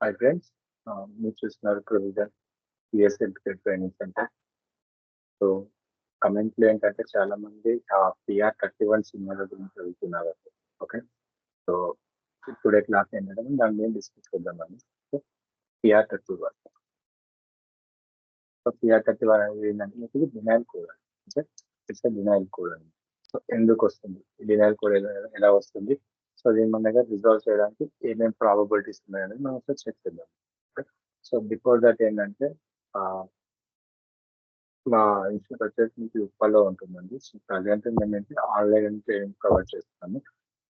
Hi friends, మీరు చూస్తున్నారు provision PSL training centre. So కమెంట్లు ఏంటంటే చాలా మంది PR31 సినిమాల గురించి చదువుతున్నారు. ఓకే, సో ఇప్పుడే క్లాస్ ఏంటంటే దాని మీద డిస్కస్ చేద్దామని. సో PR31, సో PR31 అనేది ఏంటంటే మీకు denial code. Okay, it's denial code అని. సో ఎందుకు వస్తుంది డినైల్ కోడ్, ఎలా వస్తుంది, సో దీన్ని మన దగ్గర రిజాల్వ్ చేయడానికి ఏమేమి ప్రాబబిలిటీస్ ఉన్నాయనేది మనం ఒకసారి చెక్ చేద్దాం. ఓకే, సో బిఫోర్ దట్ ఏంటంటే మా ఇన్స్టిట్యూట్ వచ్చేసి మీకు ఉప్పల్లో ఉంటుందండి. సో ప్రజెంట్ మేమైతే ఆన్లైన్ ట్రైనింగ్ ప్రొవైడ్ చేస్తాము.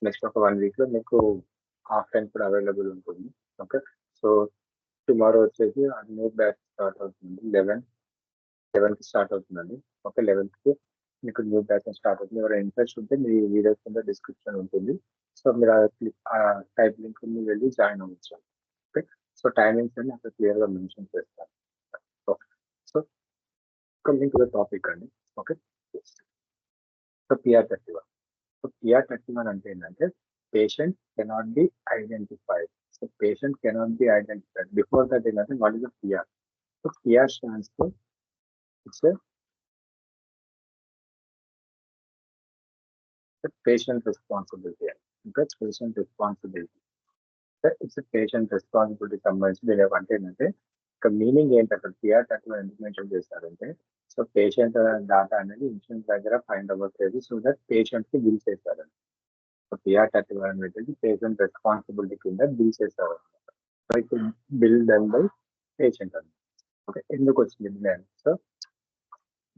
నెక్స్ట్ ఒక 1 week లో మీకు ఆఫ్లైన్ కూడా అవైలబుల్ ఉంటుంది. ఓకే, సో టుమారో వచ్చేసి న్యూ బ్యాచ్ స్టార్ట్ అవుతుంది. 11కి స్టార్ట్ అవుతుందండి. ఓకే, 11కి మీకు న్యూ బ్యాచ్ స్టార్ట్ అవుతుంది. ఎవరైనా ఇంట్రెస్ట్ ఉంటే మీ వీడియోస్ కింద డిస్క్రిప్షన్ ఉంటుంది. సో మీరు ఆ టైప్ లింక్ వెళ్ళి జాయిన్ అవ్వచ్చు. ఓకే, సో టైమింగ్స్ అన్ని అక్కడ క్లియర్గా మెన్షన్ చేస్తాను. Okay, so coming to the topic అండి. Okay, so PR31. So PR31 అంటే ఏంటంటే patient cannot be identified. So patient cannot be identified. Before that ఏంటంటే what is the PR? So PR stands for it's patient responsibility. ఇంకా patient responsibility, it's patient responsibility సంబంధించి అంటే ఏంటంటే ఇక meaning ఏంటంటే PR31 ఎందుకు మెన్షన్ చేస్తారంటే, సో పేషెంట్ డాటా అనేది ఇన్సూరెన్స్ దగ్గర ఫైండ్ అవ్వట్లేదు, సో దట్ పేషెంట్ కి బిల్ చేస్తారండి. సో PR31 అనేది పేషెంట్ రెస్పాన్సిబిలిటీ కింద బిల్ చేస్తారు. సో ఇప్పుడు బిల్ డన్ బై పేషెంట్ అని. ఓకే, ఎందుకు వచ్చింది బిల్? సో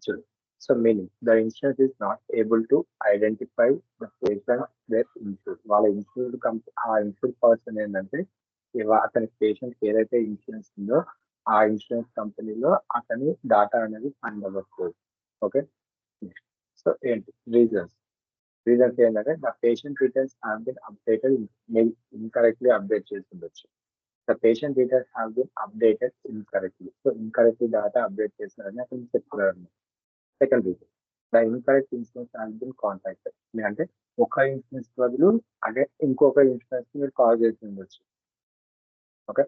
చూడు, so meaning the insurance is not able to identify the patient their insure. వాళ్ళ ఇన్సూర్డ్ ఆ ఇన్సూర్డ్ పర్సన్ ఏంటంటే అతని పేషెంట్ ఏదైతే ఇన్సూరెన్స్ ఉందో ఆ ఇన్సూరెన్స్ కంపెనీలో అతని డాటా అనేది ఫైండ్ అవ్వట్లేదు. ఓకే, సో ఏంటి రీజన్స్ ఏంటంటే the patient details have been updated, incorrectly update చేసి ఉండొచ్చు. The patient details have been updated incorrectly, so incorrectly data update చేస్తున్నారని అతను చెప్తున్నారు. Second reason, the incorrect insurance has been contacted. అంటే ఒక ఇన్సూరెన్స్ బదులు అదే ఇంకొక ఇన్సూరెన్స్ మీరు కాల్ చేసి ఉండొచ్చు. ఓకే,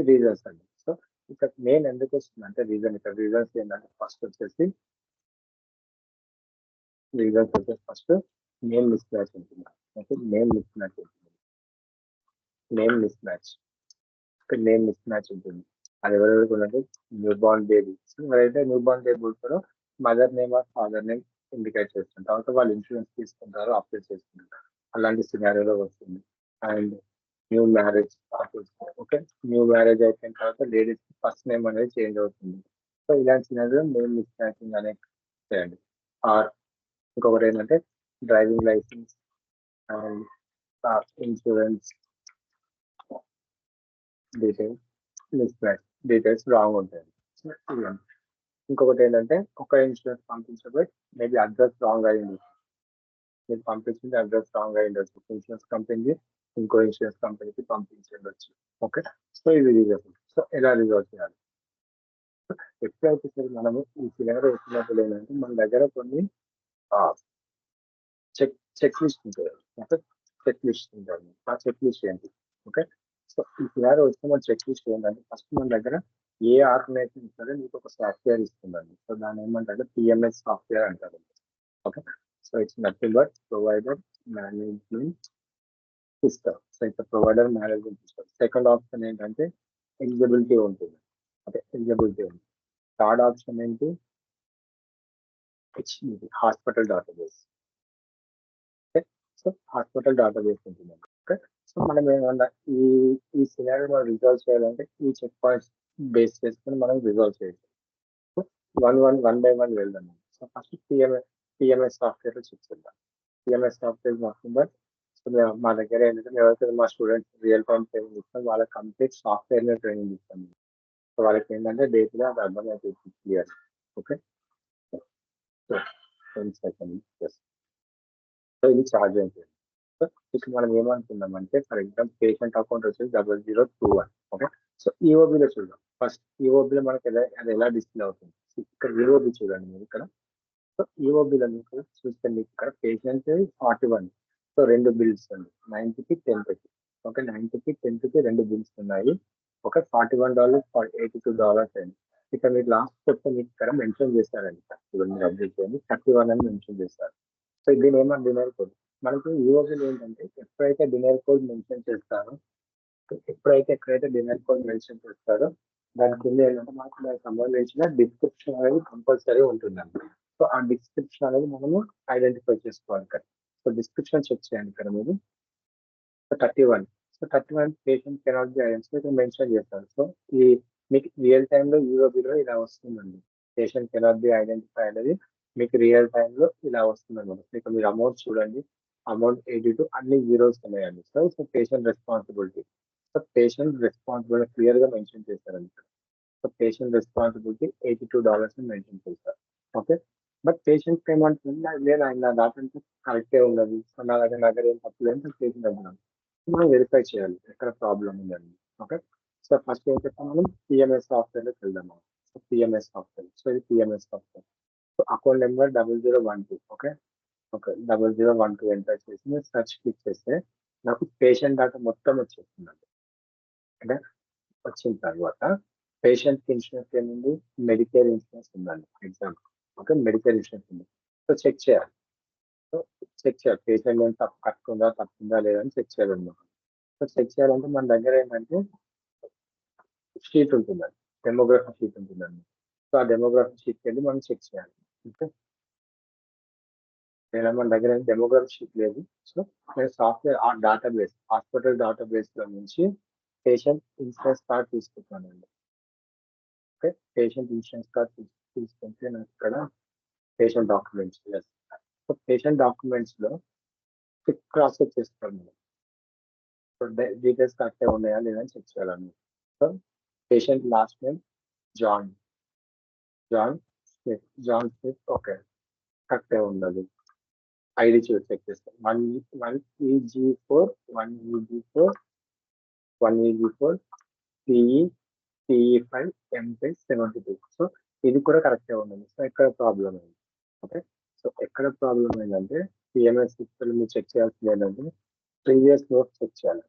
రీజన్స్ అండి. సో ఇక్కడ మెయిన్ ఎందుకు వస్తుంది అంటే రీజన్స్ ఏంటంటే ఫస్ట్ నేమ్ మిస్ మ్యాచ్ ఉంటుంది. ఓకే, నేమ్ మిస్ మ్యాచ్ ఉంటుంది. నేమ్ మిస్ మ్యాచ్ ఇక్కడ నేమ్ మిస్ మ్యాచ్ ఉంటుంది. అది ఎవరెవరికి ఉన్నట్టు న్యూ బార్న్ బేబీ. ఎవరైతే న్యూ బార్న్ బేబీ ఉంటారో mother name or father name indicate చేస్తుంది. తర్వాత వాళ్ళు ఇన్సూరెన్స్ తీసుకుంటారు, అప్లై చేసుకుంటారు. అలాంటి సినారియోలో వస్తుంది. And new marriage, okay, new marriage అయిపోయిన తర్వాత లేడీస్ ఫస్ట్ నేమ్ అనేది చేంజ్ అవుతుంది. సో ఇలాంటి సినారియో నేమ్ మిస్ మ్యాచింగ్ అనేది చేయండి. ఆర్ ఇంకొకటి ఏంటంటే driving licence and insurance details mismatch, details wrong ఉంటాయి. ఇంకొకటి ఏంటంటే ఒక ఇన్సూరెన్స్ పంపించబోయి మేబీ అడ్రస్ రాంగ్ అయింది, మీరు పంపించింది అడ్రస్ రాంగ్ అయి ఉండొచ్చు. ఇన్సూరెన్స్ కంపెనీకి ఇంకో ఇన్సూరెన్స్ కంపెనీకి పంపించవచ్చు. ఓకే, సో ఇది రిజల్ట్. సో ఎలా రిజాల్వ్ చేయాలి? ఎప్పుడైతే సరే మనము ఈ సిలిండర్ వచ్చినప్పుడు ఏంటంటే మన దగ్గర కొన్ని చెక్ లిస్ట్ ఉంటుంది. ఓకే, చెక్ లిస్ట్ ఉంటుంది. ఆ చెక్ లిస్ట్ ఏంటి? ఓకే, సో ఈ సినారో వచ్చిన మన చెక్ లిస్ట్ ఏంటంటే ఫస్ట్ మన దగ్గర ఏ ఆర్గనైజేషన్ సరే మీకు ఒక సాఫ్ట్వేర్ ఇస్తుందండి. సో దాన్ని ఏమంటారు PMS సాఫ్ట్వేర్ అంటారు. Okay, so it's nothing but provider management system. So it's provider management system. Second option ఏంటంటే ఎలిజిబిలిటీ ఉంటుంది. ఓకే, ఎలిజిబిలిటీ ఉంది. థర్డ్ ఆప్షన్ ఏంటి? HDB, hospital database. Okay, so hospital database ఉంటుంది. Okay, so మనం ఏమన్నా ఈ ఈ సినారియో మనం రిజాల్వ్ చేయాలంటే ఈ చెక్ పాయింట్స్ బేస్ చేసుకుని మనం రిజాల్వ్ చేయొచ్చు. వన్ బై వన్ వెళ్దాం. So first PMS software check చేద్దాం. పిఎంఎస్ సాఫ్ట్వేర్ మాత్రం సో మా దగ్గర ఏంటంటే ఎవరైతే మా స్టూడెంట్స్ రియల్ టైం ట్రైనింగ్ ఇస్తాం వాళ్ళకి కంప్లీట్ సాఫ్ట్వేర్ మీద ట్రైనింగ్ ఇస్తాం. సో వాళ్ళకి ఏంటంటే డేట్గా అది అర్థమైపోతుంది clear. Okay, so 10 seconds. So ఇది ఛార్జ్ అవుతుంది. సో ఇక్కడ మనం ఏమనుకున్నామంటే ఫర్ ఎగ్జాంపుల్ పేషెంట్ అకౌంట్ వచ్చేసి 0021. ఓకే, సో ఈఓబిలో చూద్దాం. ఫస్ట్ ఈఓబిలో మనకి అది ఎలా డిస్ప్లే అవుతుంది? ఇక్కడ ఈఓబి చూడండి మీరు ఇక్కడ. సో ఈఓబిలో మీకు చూస్తే మీకు ఇక్కడ పేషెంట్ 41. సో 2 బిల్స్ అండి, 9th కి 10th కి. ఓకే, 90కి 10కి 2 బిల్స్ ఉన్నాయి. ఒక $41 $82 అయింది. ఇక మీరు లాస్ట్ చెప్తే మీకు ఇక్కడ మెన్షన్ చేస్తారండి. ఇప్పుడు మీరు అబ్జర్వ్ చేయండి 31 అని మెన్షన్ చేస్తారు. సో దీని ఏమన్నా డినర్ కోడ్ మనకు యూఓబీలో ఏంటంటే ఎప్పుడైతే డినర్ కోడ్ మెన్షన్ చేస్తారో ఎక్కడైతే డినర్ కోడ్ మెన్షన్ చేస్తారో దాని కింద ఏంటంటే మనకు దానికి సంబంధించిన డిస్క్రిప్షన్ అనేది కంపల్సరీ ఉంటుందండి. సో ఆ డిస్క్రిప్షన్ అనేది మనము ఐడెంటిఫై చేసుకోవాలి ఇక్కడ. సో డిస్క్రిప్షన్ చెక్ చేయండి ఇక్కడ మీరు. So 31 patient cannot B identify ఇక్కడ మెన్షన్ చేస్తారు. సో ఈ మీకు రియల్ టైంలో యూఓబీలో ఇలా వస్తుందండి. పేషెంట్ కెనాట్ బి ఐడెంటిఫై అనేది మీకు రియల్ టైంలో ఇలా వస్తుందన్నమాట. ఇక్కడ మీరు అమౌంట్ చూడండి, అమౌంట్ 82 అన్ని జీరోస్ ఉన్నాయండి. So patient responsibility, so patient responsibility clear గా మెన్షన్ చేశారండి. సో పేషెంట్ రెస్పాన్సిబిలిటీ $82 అని మెన్షన్ చేశారు. ఓకే, బట్ పేషెంట్ ఏమంటుంది, లేదు ఆయన దాంట్లో కరెక్టే ఉన్నది, సో నా దగ్గర ఏం తప్పులేదు పేషెంట్ అన్నారు. మనం వెరిఫై చేయాలి ఎక్కడ ప్రాబ్లం ఉందండి. ఓకే, సో ఫస్ట్ ఏం చెప్తాం మనం పిఎంఎస్ సాఫ్ట్వేర్ లోకి వెళ్దాము. సో పిఎంఎస్ సాఫ్ట్వేర్, సో ఇది PMS software. So account number 0012. Okay, 0012 enter చేసి సర్చ్ క్లిక్ చేస్తే నాకు పేషెంట్ డేటా మొత్తం వచ్చేస్తుందండి. అంటే వచ్చిన తర్వాత పేషెంట్ ఇన్సూరెన్స్ ఏముంది, మెడికేర్ ఇన్సూరెన్స్ ఉందండి ఎగ్జాంపుల్. ఓకే, మెడికేర్ ఇన్సూరెన్స్ ఉంది. సో చెక్ చేయాలి. సో చెక్ చేయాలి పేషెంట్ ఏం తప్పుందా లేదా అని చెక్ చేయాలన్నమాట. సో చెక్ చేయాలంటే మన దగ్గర ఏంటంటే షీట్ ఉంటుందండి, డెమోగ్రఫీ షీట్ ఉంటుందండి. సో ఆ డెమోగ్రఫీ షీట్కి వెళ్ళి మనం చెక్ చేయాలి. ఓకే, లేదా మన దగ్గర డెమోగ్రఫీ షీట్ లేదు. సో నేను సాఫ్ట్వేర్ ఆ డేటాబేస్ హాస్పిటల్ డేటాబేస్ లో నుంచి పేషెంట్ ఇన్సూరెన్స్ కార్డ్ తీసుకుంటానండి. ఓకే, పేషెంట్ ఇన్సూరెన్స్ కార్డ్ తీసుకుంటే నాకు ఇక్కడ patient documents, so patient documents లో క్రాస్ చెక్ చేస్తాను మనం. సో డీటెయిల్స్ కరెక్ట్గా ఉన్నాయా లేదా అని చెక్ చేయాలన్నమాట. So patient last name John John Smith. Okay, కరెక్ట్గా ఉన్నది. ఐడి చూసి చెక్ చేస్తాం. 1EG4 1EG4 1EG4 PE5 M572. So ఇది కూడా కరెక్ట్గా ఉన్నది. సో ఎక్కడ ప్రాబ్లం అయింది. ఓకే, సో ఎక్కడ ప్రాబ్లం అయిందంటే పిఎంఎస్ సిస్టమ్ మీరు చెక్ చేయాల్సింది ఏంటంటే ప్రీవియస్ నోట్స్ చెక్ చేయాలి.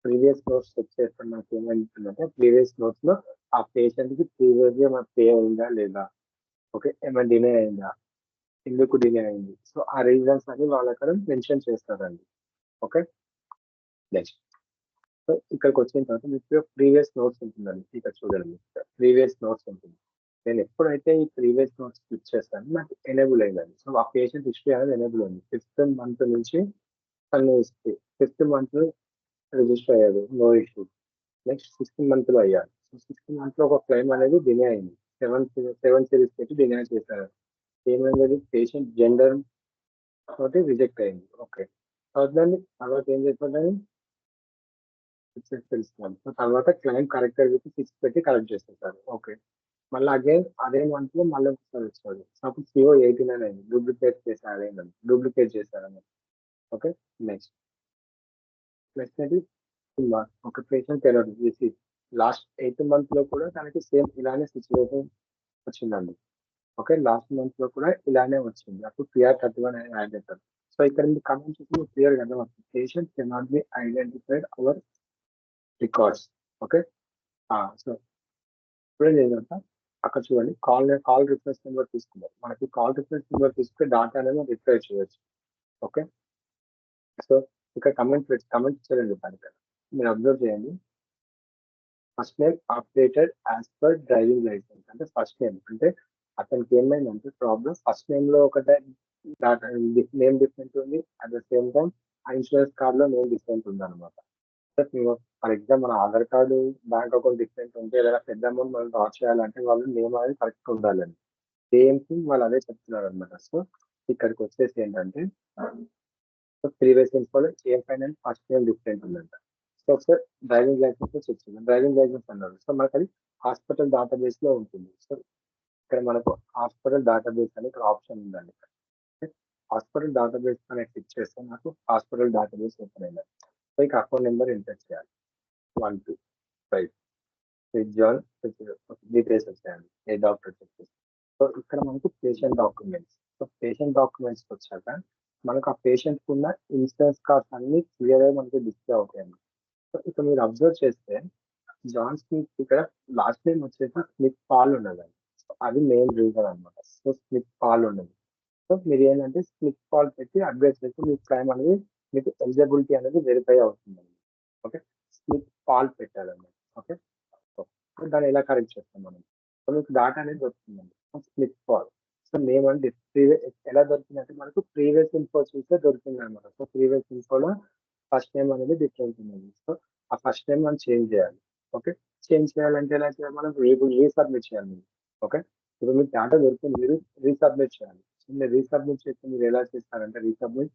ప్రీవియస్ నోట్స్ చెక్ చేస్తే మనకి ఏమైందంటే ప్రీవియస్ నోట్స్ లో ఆ పేషెంట్ కి ప్రీవియస్ గా మనకు పే అయిందా లేదా, ఓకే ఏమైనా డిలే అయిందా, ఎందుకు డిలే అయింది, సో ఆ రీజన్స్ అని వాళ్ళు అక్కడ మెన్షన్ చేస్తారండి. ఓకే, నెక్స్ట్ సో ఇక్కడికి వచ్చిన తర్వాత మీకు ప్రీవియస్ నోట్స్ ఉంటుందండి. ఇక్కడ చూడండి ప్రీవియస్ నోట్స్ ఉంటుంది. నేను ఎప్పుడైతే ఈ ప్రీవియస్ నోట్స్ క్లిక్ చేస్తాను నాకు ఎనేబుల్ అయిందండి. సో ఆ పేషెంట్ హిస్టరీ అనేది ఎనేబుల్ అయింది. 5th మంత్ నుంచి అన్ని హిస్టరీ 5th మంత్ రిజిస్టర్ అయ్యారు, no issue. Next 6th month లో అయ్యారు. సో 6th మంత్ లో ఒక క్లైమ్ అనేది డినే అయింది. 7 సిరీస్ పెట్టి డినే చేశారు. ఏమైంది, పేషెంట్ జెండర్ తోటి రిజెక్ట్ అయింది. ఓకే, తర్వాత ఏం చేస్తుందని తెలుస్తున్నాను. సో తర్వాత క్లైమ్ కరెక్టర్ విత్ 6 పెట్టి కరెక్ట్ చేసేసారు. ఓకే, మళ్ళీ అగైన్ అదే మంత్ లో మళ్ళీ ఒకసారి వచ్చాడు. అప్పుడు CO 89 అయింది, డూప్లికేట్ చేశారని. ఓకే, నెక్స్ట్ అది ఒక పేషెంట్ తెలియదు. లాస్ట్ 8th మంత్ లో కూడా తనకి సేమ్ ఇలానే సిచ్యువేషన్ వచ్చిందండి. ఓకే, లాస్ట్ మంత్ లో కూడా ఇలానే వచ్చింది. అప్పుడు PR31 అని యాడ్ చేస్తారు. సో ఇక్కడ మీరు కమెంట్ చేసి క్లియర్ గా patient cannot be identified our records. Okay, so ఇప్పుడు ఏం చేద్దాం, అక్కడ చూడండి కాల్ రిఫరెన్స్ నెంబర్ తీసుకున్నారు. మనకి కాల్ రిఫరెన్స్ నెంబర్ తీసుకుంటే డాటా అనేది రిఫ్రెష్ చేయొచ్చు. ఓకే, సో ఇక్కడ కమెంట్ చేయండి. దానికి మీరు అబ్జర్వ్ చేయండి. First name updated as per driving licence. అంటే ఫస్ట్ నేమ్ అంటే అతనికి ఏమైందంటే ప్రాబ్లమ్ ఫస్ట్ నేమ్ లో ఒక నేమ్ డిఫరెంట్ ఉంది, అట్ ద సేమ్ టైం ఆ ఇన్సూరెన్స్ కార్డ్ లో నేమ్ డిఫరెంట్ ఉంది అనమాట. ఫర్ ఎగ్జాంపుల్ మన Aadhaar card bank account different ఉంటే ఏదైనా పెద్ద అమౌంట్ మనం డ్రా చేయాలంటే వాళ్ళు నేమ్ అనేది కరెక్ట్ ఉండాలని సేమ్ థింగ్ వాళ్ళు అదే చెప్తున్నారు అనమాట. సో ఇక్కడికి వచ్చేసి ఏంటంటే ప్రీవియస్ ఇన్ఫోలో ఏ ఫైనాన్స్ ఫస్ట్ నేమ్ డిఫరెంట్ ఉందంట. సో ఒకసారి డ్రైవింగ్ లైసెన్స్ చెక్ చేయాలి. డ్రైవింగ్ లైసెన్స్ అన్నారు. సో మనకు అది హాస్పిటల్ డేటాబేస్ లో ఉంటుంది. సో ఇక్కడ మనకు హాస్పిటల్ డేటాబేస్ అని ఇక్కడ ఆప్షన్ ఉందండి. హాస్పిటల్ డేటాబేస్ అని క్లిక్ చేస్తే నాకు హాస్పిటల్ డేటాబేస్ ఓపెన్ అయింది. సో ఇక అకౌంట్ నెంబర్ ఎంటర్ చేయాలి. 125 జాన్ డీటెయిల్స్ వచ్చాయండి, ఏ డాక్టర్ చెప్పేసి. సో ఇక్కడ మనకు patient documents. So patient documents వచ్చాక మనకు ఆ పేషెంట్ ఉన్న ఇన్సూరెన్స్ కార్డ్స్ అన్ని క్లియర్ గా మనకి డిస్ప్లే అవుతాయండి. సో ఇక్కడ మీరు అబ్జర్వ్ చేస్తే జాన్ స్మిత్ ఇక్కడ లాస్ట్ నేమ్ వచ్చేసి స్మిత్ పాల్ ఉన్నదండి. సో అది మెయిన్ రీజన్ అనమాట. సో స్మిత్ పాల్ ఉన్నది. సో మీరు ఏంటంటే స్మిత్ పాల్ పెట్టి అప్డేట్ చేస్తే మీ క్లైమ్ అనేది మీకు ఎలిజిబిలిటీ అనేది వెరిఫై అవుతుందండి. ఓకే, స్మిత్ పాల్ పెట్టాలండి. ఓకే, సో దాన్ని ఎలా కరెక్ట్ చేస్తాం మనం? సో మీకు డాటా అనేది దొరుకుతుందండి. Smith Paul. సో నేమ్ అంటే ఎలా దొరికిందంటే మనకు ప్రీవియస్ ఇన్ఫో చూస్తే దొరికింది అనమాట. సో ప్రీవియస్ ఇన్ఫోలో ఫస్ట్ నేమ్ అనేది డిఫరెంట్ ఉన్నది. సో ఆ ఫస్ట్ నేమ్ మనం చేంజ్ చేయాలి. ఓకే, చేంజ్ చేయాలంటే ఎలా చేయాలి? మనం రీసబ్మిట్ చేయాలి మీరు. ఓకే, ఇప్పుడు మీకు డాటా దొరికింది, మీరు రీసబ్మిట్ చేయాలి. సో మీరు రీసబ్మిట్ చేస్తే మీరు ఎలా చేస్తారంటే రీసబ్మిట్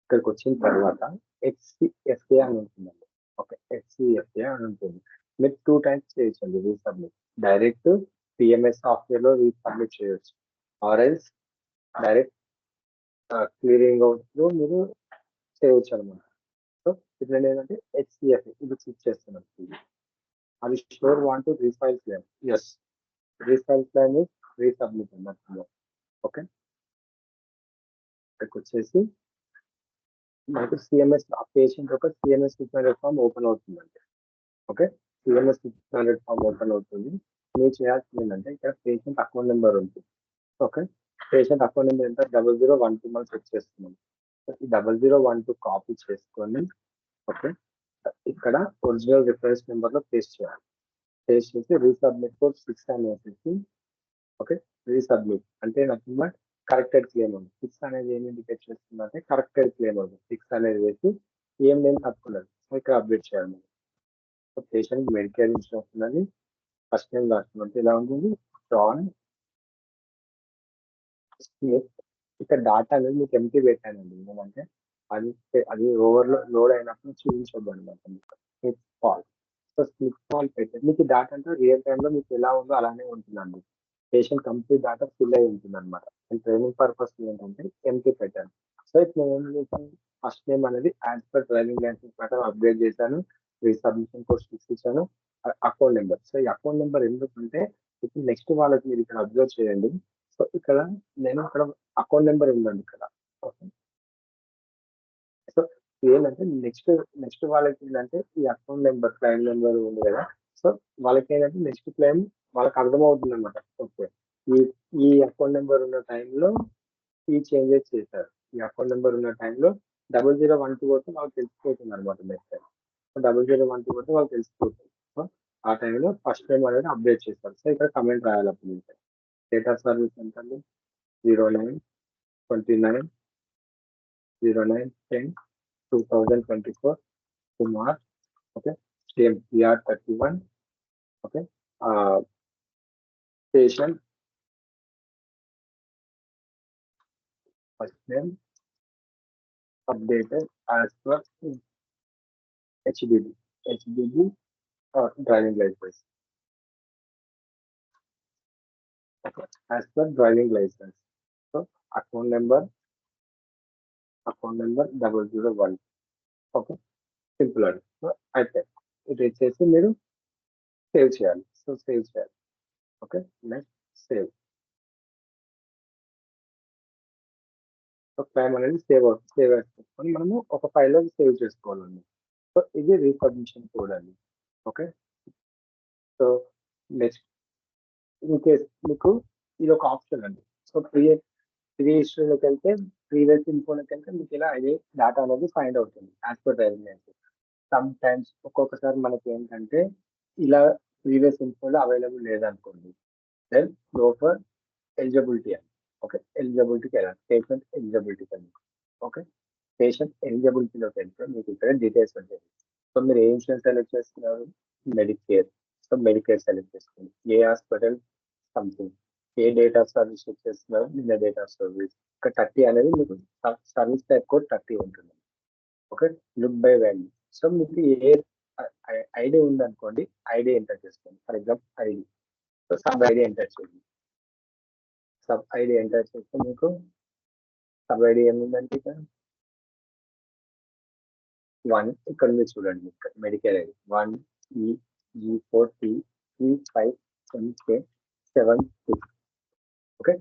ఇక్కడికి వచ్చిన తర్వాత హెచ్సిఎఫ్ఏ అని ఉంటుందండి. ఓకే, హెచ్సిఎఫ్ఏ అని ఉంటుంది. మీరు 2 టైమ్స్ చేయొచ్చండి రీసబ్మిట్. డైరెక్ట్ పిఎంఎస్ సాఫ్ట్‌వేర్‌లో రీసబ్మిట్ చేయొచ్చు. ఆర్ ఎల్స్ డైరెక్ట్ క్లియరింగ్ హౌస్‌లో మీరు చేయొచ్చనమాట. సో ఇప్పుడు నేనేంటంటే హెచ్సిఎఫ్ఏ ఇది క్లిక్ చేస్తున్నాను. అది sure want to refile claim. Yes, refile claim is resubmit అన్నట్టు. ఓకే, ఇక్కడికొచ్చేసి మనకు సిఎంఎస్ ఆ పేషెంట్ యొక్క సిఎంఎస్ 600 ఫార్మ్ ఓపెన్ అవుతుందండి. ఓకే, సిఎంఎస్ 600 ఫార్మ్ ఓపెన్ అవుతుంది. మీరు చేయాల్సింది ఏంటంటే ఇక్కడ పేషెంట్ అకౌంట్ నెంబర్ ఉంటుంది. ఓకే, పేషెంట్ అకౌంట్ నెంబర్ ఎంత 0012 మనం సెట్ చేస్తున్నాం. ఈ 0012 కాపీ చేసుకొని ఓకే ఇక్కడ ఒరిజినల్ రిఫరెన్స్ నెంబర్ లో పేస్ట్ చేయాలి. పేస్ట్ చేసి రీసబ్మిట్ కోడ్ 6 అని వేసేసి ఓకే, రీసబ్మిట్ అంటే నథింగ్ బట్ కరెక్టెడ్ క్లెయిమ్ ఉంది. 6 అనేది ఏం ఇండికేట్ చేస్తుందంటే కరెక్టెడ్ క్లెయిమ్ ఉంది. 6 అనేది వేసి ఏం నేను తప్పులేదు. సో ఇక్కడ అప్డేట్ చేయాలి. సో పేషెంట్ మెడికేర్ ఇన్సూరెన్స్ ఉన్నది. ఫస్ట్ నేమ్ లాస్ట్ నేమ్ అంటే ఇలా ఉంటుంది, జాన్ స్మిత్. ఇక్కడ డాటా అనేది మీకు ఎంటీ పెట్టానండి. ఎందుకంటే అది అది లోడ్ అయినప్పుడు చూపించొద్దు అనమాట. Smith Paul. So Smith Paul పెట్టారు. మీకు డాటా అంటే రియల్ టైమ్ లో మీకు ఎలా ఉందో అలానే ఉంటుందండి. పేషెంట్ కంప్లీట్ డాటా ఫిల్ అయి ఉంటుంది అనమాట. నేను ట్రైనింగ్ పర్పస్ ఏంటంటే ఎంటీ పెట్టాను. సో ఇప్పుడు నేను ఏం చేశాను, ఫస్ట్ నేమ్ అనేది యాజ్ పర్ డ్రైవింగ్ లైసెన్స్ ప్రకారం అప్డేట్ చేశాను. రీసబ్మిషన్ కోడ్ 6 ఇచ్చాను. Account number. సో ఈ అకౌంట్ నెంబర్ ఎందుకంటే ఇప్పుడు నెక్స్ట్ వాళ్ళకి మీరు ఇక్కడ అబ్జర్వ్ చేయండి. సో ఇక్కడ నేను ఇక్కడ అకౌంట్ నెంబర్ ఉందండి ఇక్కడ. ఓకే, సో ఏంటంటే నెక్స్ట్ వాళ్ళకి ఏంటంటే ఈ అకౌంట్ నెంబర్ క్లైమ్ నెంబర్ ఉంది కదా. సో వాళ్ళకి ఏంటంటే నెక్స్ట్ క్లైమ్ వాళ్ళకి అర్థమవుతుంది అనమాట. ఓకే, ఈ ఈ అకౌంట్ నెంబర్ ఉన్న టైంలో ఈ చేంజెస్ చేశారు. ఈ అకౌంట్ నెంబర్ ఉన్న టైంలో 0012 కొడితే వాళ్ళకి తెలిసిపోతుంది అనమాట. నెక్స్ట్ 0012 కొడితే వాళ్ళకి తెలిసిపోతుంది. సో ఆ టైంలో ఫస్ట్ టైం అనేది అప్డేట్ చేస్తారు. సో ఇక్కడ కమెంట్ రాయాలి అప్పుడు డేట్ ఆఫ్ సర్వీస్ ఎంత అండి 09/29/09/10/2024 Kumar. Okay, same PR31. Okay, patient first name updated as per HDB driving license. Okay, as per driving license. So account number 001. Okay, simple అండి. So అయితే ఇది వచ్చేసి మీరు సేవ్ చేయాలి. సో సేవ్ చేయాలి. Okay, next save. So claim అనేది save చేసుకొని మనము ఒక ఫైల్లో సేవ్ చేసుకోవాలండి. సో ఇది రీసబ్మిషన్ కోడ్ అండి. Okay, so next in case మీకు ఇది ఒక ఆప్షన్ అండి. సో ప్రీ హిస్టరీలోకి వెళ్తే ప్రీవియస్ ఇన్ఫోలోకి వెళ్తే మీకు ఇలా ఇది డేటా అనేది ఫైండ్ అవుతుంది as per driving licence. Sometimes ఒక్కొక్కసారి మనకి ఏంటంటే ఇలా ప్రీవియస్ ఇన్ఫోలో అవైలబుల్ లేదనుకోండి, దెన్ గో ఫర్ ఎలిజిబిలిటీ అని. ఓకే, ఎలిజిబిలిటీకి వెళ్ళాలి. పేషెంట్ ఎలిజిబిలిటీకి వెళ్ళి ఓకే, పేషెంట్ ఎలిజిబిలిటీలోకి వెళ్తే మీకు ఇక్కడ డీటెయిల్స్ ఉంటాయి. సో మీరు ఏ ఇన్సూరెన్స్ సెలెక్ట్ చేస్తున్నారు, మెడికేర్. సో మెడికేర్ సెలెక్ట్ చేసుకోండి. ఏ హాస్పిటల్ సంథింగ్, ఏ డేట్ ఆఫ్ సర్వీస్ చెక్ చేస్తున్నారు, నిన్న డేట్ ఆఫ్ సర్వీస్. ఇక్కడ 30 అనేది మీకు సర్వీస్ టైప్ కోడ్ 30 ఉంటుంది. Okay, look by value. So మీకు ఏ ఐడి ఉందనుకోండి, ఐడి ఎంటర్ చేసుకోండి. For example ID. So sub ID enter చేయండి. సబ్ ఐడి ఎంటర్ చేస్తే మీకు సబ్ ఐడి ఏముందంటే ఇక్కడ 1 ఇక్కడ మీరు చూడండి. ఇక్కడ Medicare ID 1EG4T35MK76. Okay,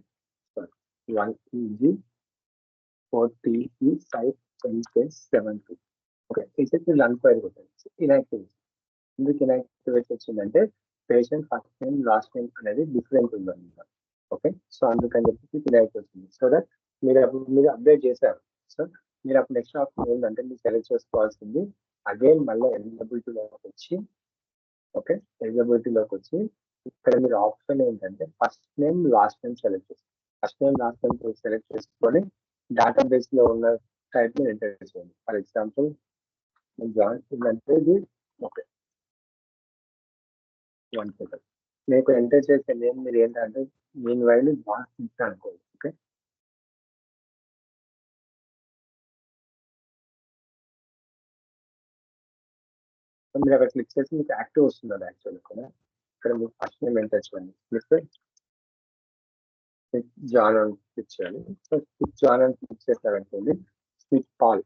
1EG 4TE510K72. Okay, ఇది అన్క్వైరీ ఇన్యాక్టివ్. ఎందుకు ఇన్యాక్టివేట్ వచ్చిందంటే patient first name last name అనేది డిఫరెంట్ ఉందన్నమాట. ఓకే, సో అందుకని చెప్పి ఇన్యాక్టివ్ వచ్చింది. సో దట్ మీరు అప్డేట్ చేశారు. సో మీరు అప్పుడు నెక్స్ట్ ఆప్షన్ ఏంటంటే మీరు సెలెక్ట్ చేసుకోవాల్సింది అగైన్ మళ్ళీ ఎలిజిబిలిటీలోకి వచ్చి, ఓకే, ఎలిజిబిలిటీలోకి వచ్చి ఇక్కడ మీరు ఆప్షన్ ఏంటంటే first name last name select చేస్తారు. First name last name select చేసుకొని డేటాబేస్ లో ఉన్న టైప్ ని ఎంటర్ చేయండి. ఫర్ ఎగ్జాంపుల్ జాయిన్ అంటే ఇది ఓకే 1 సెకండ్. మీకు ఎంటర్ చేసే నేమ్ మీరు ఏంటంటే మీన్ వైల్ బాగా అనుకోండి. ఓకే, మీరు అక్కడ క్లిక్ చేసి మీకు యాక్టివ్ వస్తుంది యాక్చువల్లీ కూడా. ఇక్కడ మీరు ఫస్ట్ నేమ్ ఎంటర్ చేయండి. జాన్ అని క్లిక్ చేయాలి. సో జాన్ అని క్లిక్ చేస్తారనుకోండి, స్మిత్ పాల్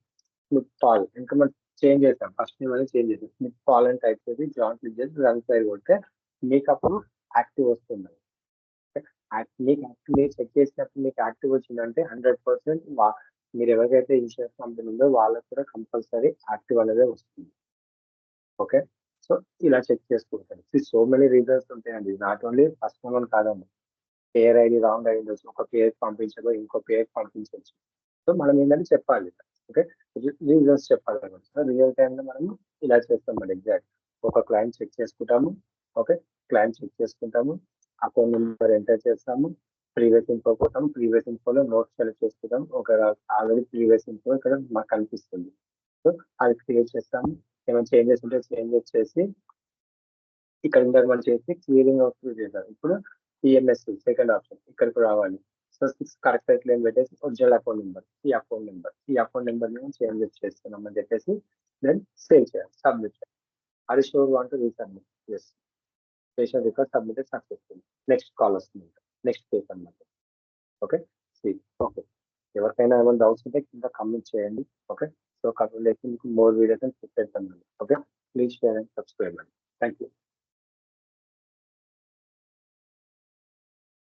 ఇంకా మనం చేంజ్ చేస్తాం. ఫస్ట్ నేమ్ అనేది చేంజ్ చేస్తాం. స్మిత్ పాల్ అని టైప్ చేసి జాన్ క్లిక్ చేసి రన్ సైడ్ కొడితే మీకు అప్పుడు యాక్టివ్ వస్తుంది. మీకు మీరు చెక్ చేసినప్పుడు మీకు యాక్టివ్ వచ్చిందంటే 100% మీరు ఎవరికైతే ఇన్సూరెన్స్ కంపెనీ ఉందో వాళ్ళకి కూడా కంపల్సరీ యాక్టివ్ అనేది వస్తుంది. ఓకే, సో ఇలా చెక్ చేసుకుంటాను. సో మెనీ రీజన్స్ ఉంటాయండి. నాట్ ఓన్లీ ఫస్ట్ నేమ్ అని కాదండి, పేర్ ఐడి రాంగ్ అయి ఉండొచ్చు, ఒక పేరు పంపించబో ఇంకో పేరు పంపించవచ్చు. సో మనం ఏంటంటే చెప్పాలి. ఓకే, రీజన్స్ చెప్పాలి అనమాట. సో రియల్ టైంలో మనము ఇలా చేస్తాం. ఎగ్జాక్ట్ ఒక క్లయింట్ చెక్ చేసుకుంటాము. ఓకే, క్లయింట్ చెక్ చేసుకుంటాము, అకౌంట్ నెంబర్ ఎంటర్ చేస్తాము, ప్రీవియస్ ఇన్ఫో పోతాం, ప్రీవియస్ ఇన్ఫోలో నోట్స్ సెలెక్ట్ చేసుకుంటాం. ఒక ఆల్రెడీ ప్రీవియస్ ఇన్ఫో ఇక్కడ మాకు కనిపిస్తుంది. సో అది క్రియేట్ చేస్తాము. ఏమైనా చేంజెస్ ఉంటే చేంజెస్ చేసి ఇక్కడ ఇందాక మనం చేసి క్లియరింగ్ ఆఫ్ చేద్దాం. ఇప్పుడు పిఎంఎస్ సెకండ్ ఆప్షన్ ఇక్కడికి రావాలి. సో 6 కరెక్ట్ క్లెయిమ్ పెట్టేసి ఒరిజినల్ అకౌంట్ నెంబర్ ఈ అకౌంట్ నెంబర్ మేము చేంజెస్ చేస్తున్నాం అని చెప్పేసి దెన్ సేవ్ చేయాలి, సబ్మిట్ చేయాలి. అది sure want resubmit. Yes, patient record submitted successful. Next call వస్తుంది, నెక్స్ట్ కేస్ అన్నమాట. ఓకే, ఓకే, ఎవరికైనా ఏమైనా డౌట్స్ ఉంటే కింద కమెంట్ చేయండి. ఓకే, సో కమెంట్ చేసి మీకు మోర్ వీడియోస్ అని చెప్పేస్తాను. Okay, please share and subscribe అండి. Thank you.